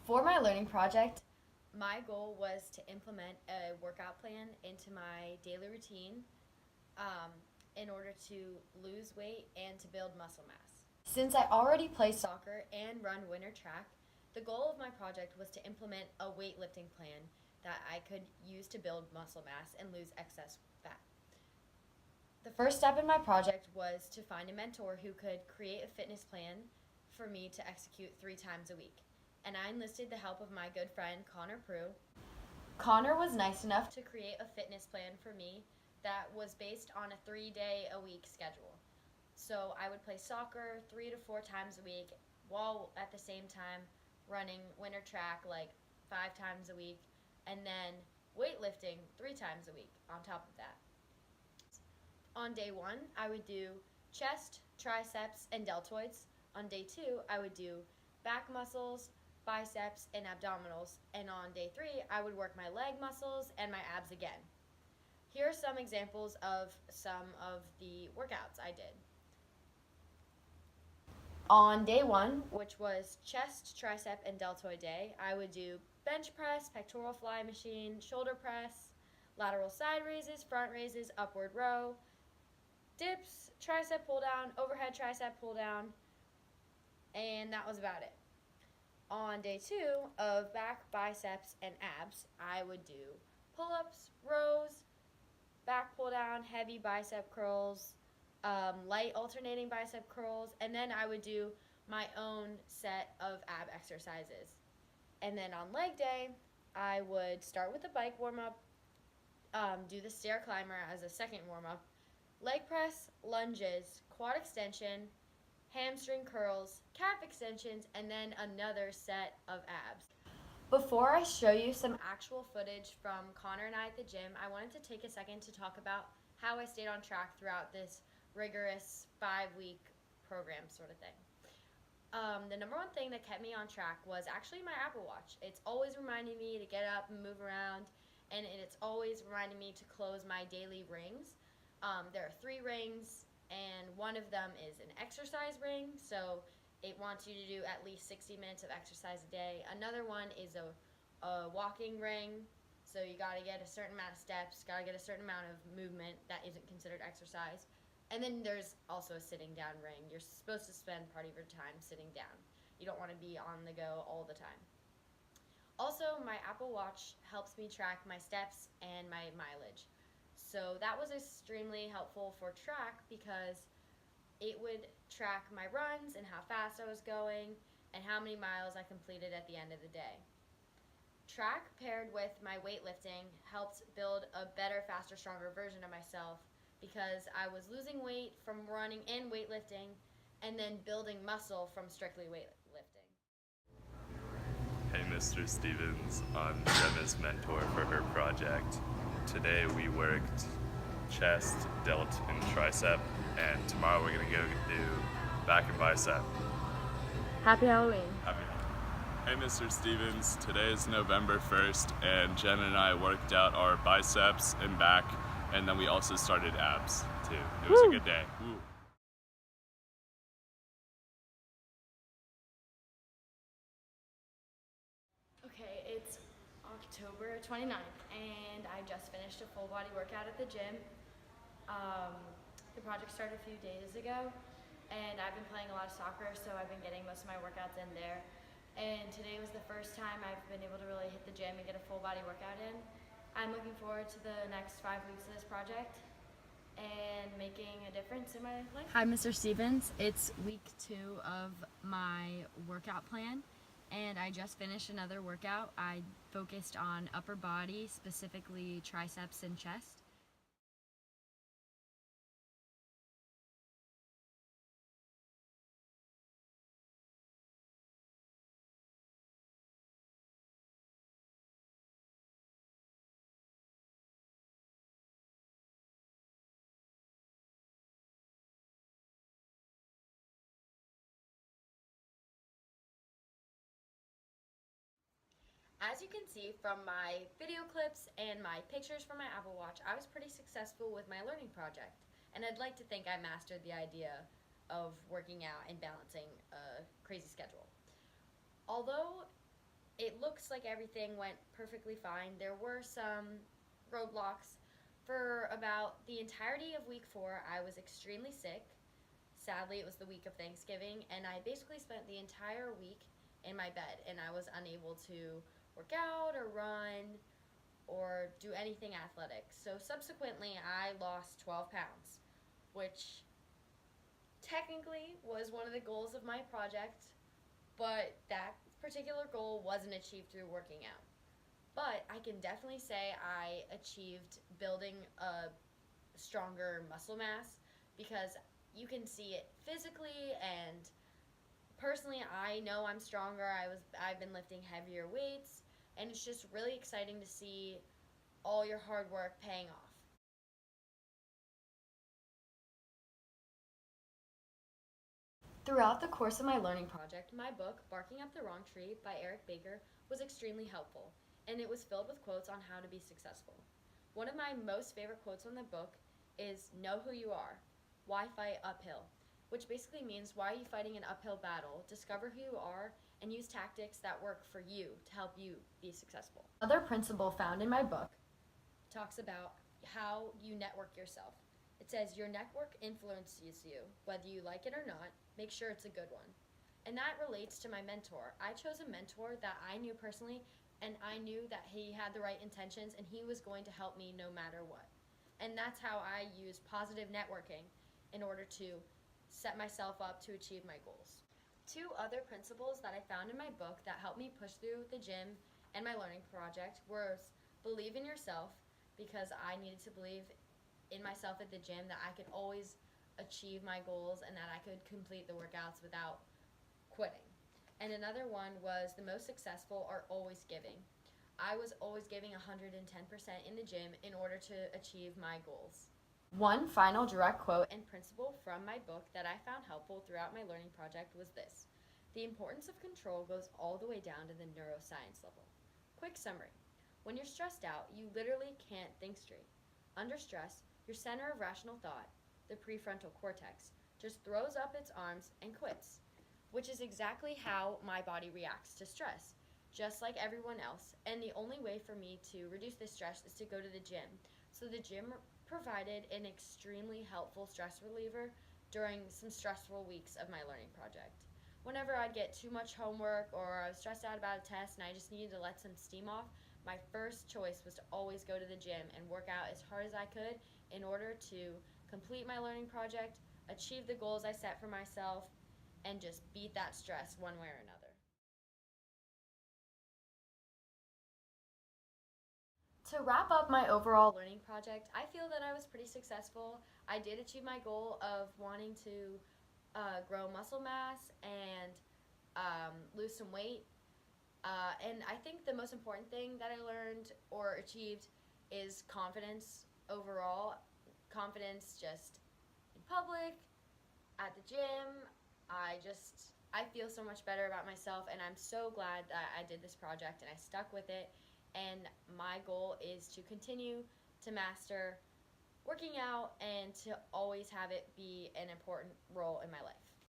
For my learning project, my goal was to implement a workout plan into my daily routine um, in order to lose weight and to build muscle mass. Since I already play soccer and run winter track, the goal of my project was to implement a weightlifting plan that I could use to build muscle mass and lose excess fat. The first step in my project was to find a mentor who could create a fitness plan for me to execute 3 times a week. And I enlisted the help of my good friend Connor Prue. Connor was nice enough to create a fitness plan for me that was based on a 3-day-a-week schedule. So I would play soccer 3 to 4 times a week while at the same time running winter track like 5 times a week, and then weightlifting 3 times a week on top of that. On day one, I would do chest, triceps, and deltoids. On day two, I would do back muscles, biceps, and abdominals. And on day three, I would work my leg muscles and my abs again. Here are some examples of some of the workouts I did. On day one, which was chest, tricep, and deltoid day, I would do bench press, pectoral fly machine, shoulder press, lateral side raises, front raises, upward row, dips, tricep pull down, overhead tricep pull down, and that was about it. On day two of back, biceps, and abs, I would do pull-ups, rows, back pull down, heavy bicep curls, light alternating bicep curls, and then I would do my own set of ab exercises. And then on leg day, I would start with the bike warm-up, do the stair climber as a second warm-up, leg press, lunges, quad extension, hamstring curls, calf extensions, and then another set of abs. Before I show you some actual footage from Connor and I at the gym, I wanted to take a second to talk about how I stayed on track throughout this rigorous 5-week program sort of thing. The number one thing that kept me on track was actually my Apple Watch. It's always reminding me to get up and move around, and it's always reminding me to close my daily rings. There are 3 rings, and one of them is an exercise ring, so it wants you to do at least 60 minutes of exercise a day. Another one is a walking ring, so you got to get a certain amount of steps, got to get a certain amount of movement that isn't considered exercise. And then there's also a sitting down ring. You're supposed to spend part of your time sitting down. You don't want to be on the go all the time. Also, my Apple Watch helps me track my steps and my mileage. So that was extremely helpful for track because it would track my runs and how fast I was going and how many miles I completed at the end of the day. Track paired with my weightlifting helped build a better, faster, stronger version of myself because I was losing weight from running and weightlifting and then building muscle from strictly weightlifting. Hey Mr. Stevens, I'm Gemma's mentor for her project. Today we worked chest, delt, and tricep, and tomorrow we're gonna go do back and bicep. Happy Halloween. Happy Hey Mr. Stevens, today is November 1st and Jen and I worked out our biceps and back, and then we also started abs too. It was a good day. Woo. Okay, it's October 29th, and I just finished a full body workout at the gym. The project started a few days ago, and I've been playing a lot of soccer, so I've been getting most of my workouts in there. And today was the first time I've been able to really hit the gym and get a full body workout in. I'm looking forward to the next 5 weeks of this project and making a difference in my life. Hi, Mr. Stevens. It's week 2 of my workout plan, and I just finished another workout. I focused on upper body, specifically triceps and chest. As you can see from my video clips and my pictures from my Apple Watch, I was pretty successful with my learning project, and I'd like to think I mastered the idea of working out and balancing a crazy schedule. Although it looks like everything went perfectly fine. There were some roadblocks. For about the entirety of week 4, I was extremely sick. Sadly, it was the week of Thanksgiving, and I basically spent the entire week in my bed, and I was unable to work out or run or do anything athletic. So subsequently, I lost 12 pounds, which technically was one of the goals of my project, but that particular goal wasn't achieved through working out. But I can definitely say I achieved building a stronger muscle mass because you can see it physically, and personally I know I'm stronger. I've been lifting heavier weights, and it's just really exciting to see all your hard work paying off. Throughout the course of my learning project, my book, Barking Up the Wrong Tree by Eric Baker, was extremely helpful, and it was filled with quotes on how to be successful. One of my most favorite quotes from the book is, "Know who you are. Why fight uphill?" which basically means, why are you fighting an uphill battle? Discover who you are and use tactics that work for you to help you be successful. Another principle found in my book talks about how you network yourself. It says your network influences you, whether you like it or not. Make sure it's a good one. And that relates to my mentor. I chose a mentor that I knew personally, and I knew that he had the right intentions and he was going to help me no matter what. And that's how I use positive networking in order to set myself up to achieve my goals. 2 other principles that I found in my book that helped me push through the gym and my learning project were believe in yourself, because I needed to believe in myself at the gym that I could always achieve my goals and that I could complete the workouts without quitting. And another one was the most successful are always giving. I was always giving 110% in the gym in order to achieve my goals. One final direct quote and principle from my book that I found helpful throughout my learning project was this: the importance of control goes all the way down to the neuroscience level. Quick summary. When you're stressed out, you literally can't think straight. Under stress, your center of rational thought, the prefrontal cortex, just throws up its arms and quits, which is exactly how my body reacts to stress, just like everyone else. And the only way for me to reduce this stress is to go to the gym. So the gym provided an extremely helpful stress reliever during some stressful weeks of my learning project. Whenever I'd get too much homework or I was stressed out about a test and I just needed to let some steam off, my first choice was to always go to the gym and work out as hard as I could in order to complete my learning project, achieve the goals I set for myself, and just beat that stress one way or another. To wrap up my overall learning project, I feel that I was pretty successful. I did achieve my goal of wanting to grow muscle mass and lose some weight. And I think the most important thing that I learned or achieved is confidence overall. Confidence just in public, at the gym. I feel so much better about myself, and I'm so glad that I did this project and I stuck with it. And my goal is to continue to master working out and to always have it be an important role in my life.